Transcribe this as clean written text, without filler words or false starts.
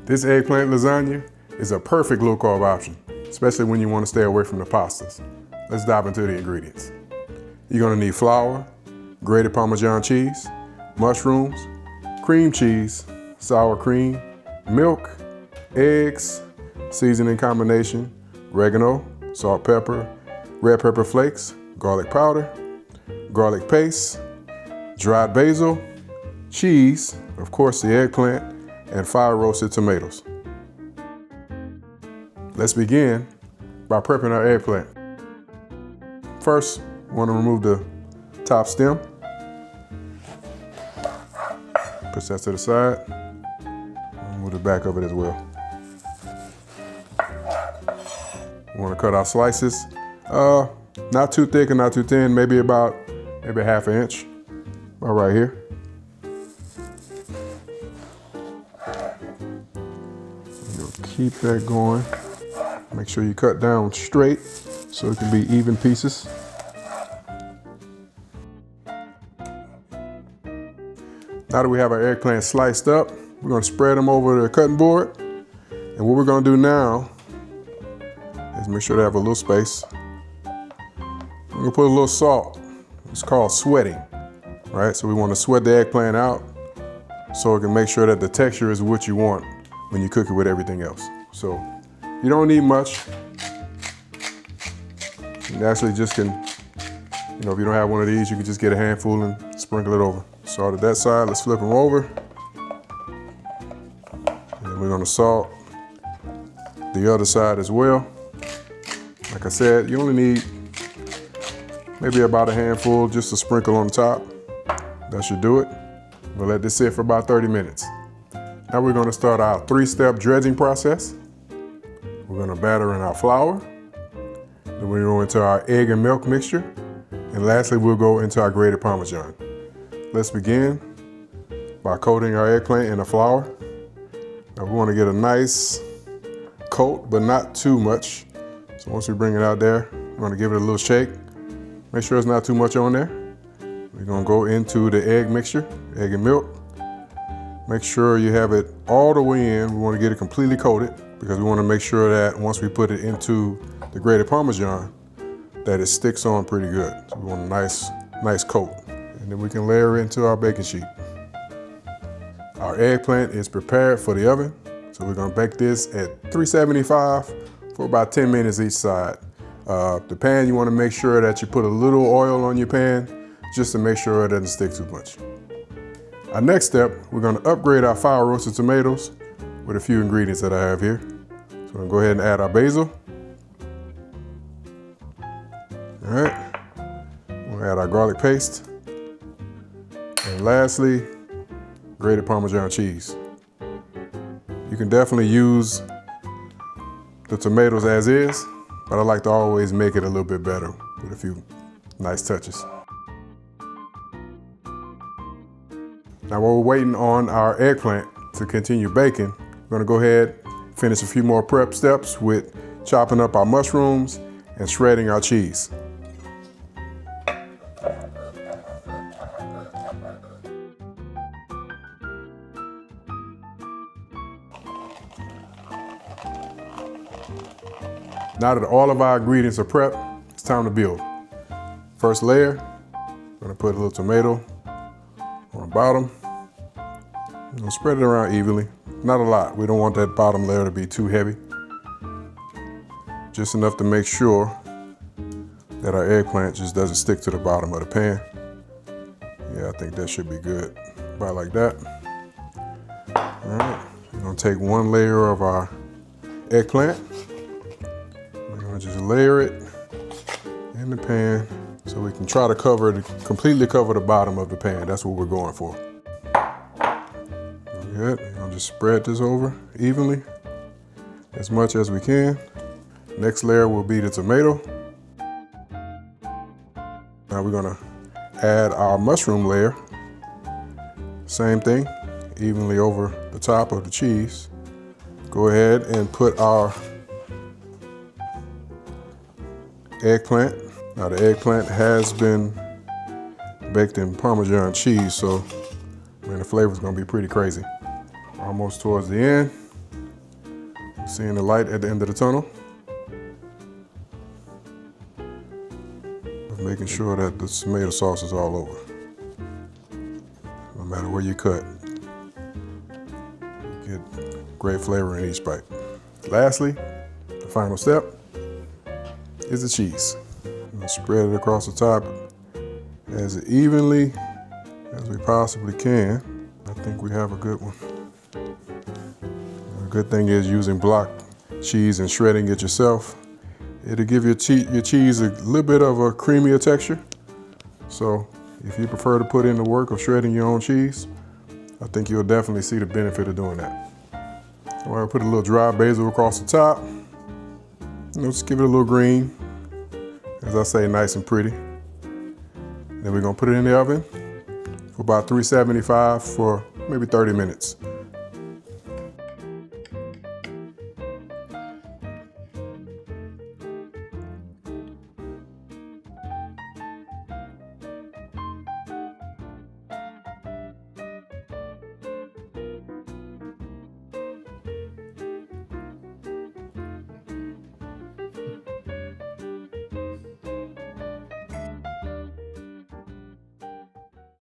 This eggplant lasagna is a perfect low-carb option, especially when you want to stay away from the pastas. Let's dive into the ingredients. You're going to need flour, grated Parmesan cheese, mushrooms, cream cheese, sour cream, milk, eggs, seasoning combination, oregano, salt, pepper, red pepper flakes, garlic powder, garlic paste, dried basil, cheese, of course the eggplant, and 5 roasted tomatoes. Let's begin by prepping our eggplant. First, we want to remove the top stem. Push that to the side. Remove the back of it as well. We want to cut our slices. Not too thick and not too thin, maybe half an inch. About right here. Keep that going. Make sure you cut down straight so it can be even pieces. Now that we have our eggplant sliced up, we're going to spread them over the cutting board. And what we're going to do now is make sure they have a little space. We're going to put a little salt. It's called sweating, right? So we want to sweat the eggplant out so it can make sure that the texture is what you want when you cook it with everything else. So you don't need much. You actually just can, if you don't have one of these, you can just get a handful and sprinkle it over. Salt at that side, let's flip them over. And we're gonna salt the other side as well. Like I said, you only need maybe about a handful, just a sprinkle on the top. That should do it. We'll let this sit for about 30 minutes. Now we're going to start our 3-step dredging process. We're going to batter in our flour. Then we're going to go into our egg and milk mixture. And lastly, we'll go into our grated Parmesan. Let's begin by coating our eggplant in the flour. Now we want to get a nice coat, but not too much. So once we bring it out there, we're going to give it a little shake. Make sure it's not too much on there. We're going to go into the egg mixture, egg and milk. Make sure you have it all the way in. We want to get it completely coated because we want to make sure that once we put it into the grated Parmesan, that it sticks on pretty good. So we want a nice coat. And then we can layer it into our baking sheet. Our eggplant is prepared for the oven. So we're going to bake this at 375 for about 10 minutes each side. The pan, you want to make sure that you put a little oil on your pan just to make sure it doesn't stick too much. Our next step, we're going to upgrade our 5 roasted tomatoes with a few ingredients that I have here. So we're going to go ahead and add our basil. All right, we'll add our garlic paste. And lastly, grated Parmesan cheese. You can definitely use the tomatoes as is, but I like to always make it a little bit better with a few nice touches. Now while we're waiting on our eggplant to continue baking, we're gonna go ahead and finish a few more prep steps with chopping up our mushrooms and shredding our cheese. Now that all of our ingredients are prepped, it's time to build. First layer, I'm gonna put a little tomato on the bottom. I'm gonna spread it around evenly. Not a lot. We don't want that bottom layer to be too heavy. Just enough to make sure that our eggplant just doesn't stick to the bottom of the pan. Yeah, I think that should be good. About like that. All right, we're gonna take one layer of our eggplant. We're gonna just layer it in the pan so we can try to completely cover the bottom of the pan. That's what we're going for. Good. We're gonna just spread this over evenly as much as we can. Next layer will be the tomato. Now we're gonna add our mushroom layer. Same thing, evenly over the top of the cheese. Go ahead and put our eggplant. Now the eggplant has been baked in Parmesan cheese, so man, the flavor is gonna be pretty crazy. Almost towards the end. Seeing the light at the end of the tunnel. Making sure that the tomato sauce is all over. No matter where you cut, you get great flavor in each bite. Lastly, the final step is the cheese. We'll spread it across the top as evenly as we possibly can. I think we have a good one. The good thing is using block cheese and shredding it yourself. It'll give your cheese a little bit of a creamier texture. So if you prefer to put in the work of shredding your own cheese, I think you'll definitely see the benefit of doing that. All right, put a little dry basil across the top. Just give it a little green. As I say, nice and pretty. Then we're gonna put it in the oven for about 375 for maybe 30 minutes.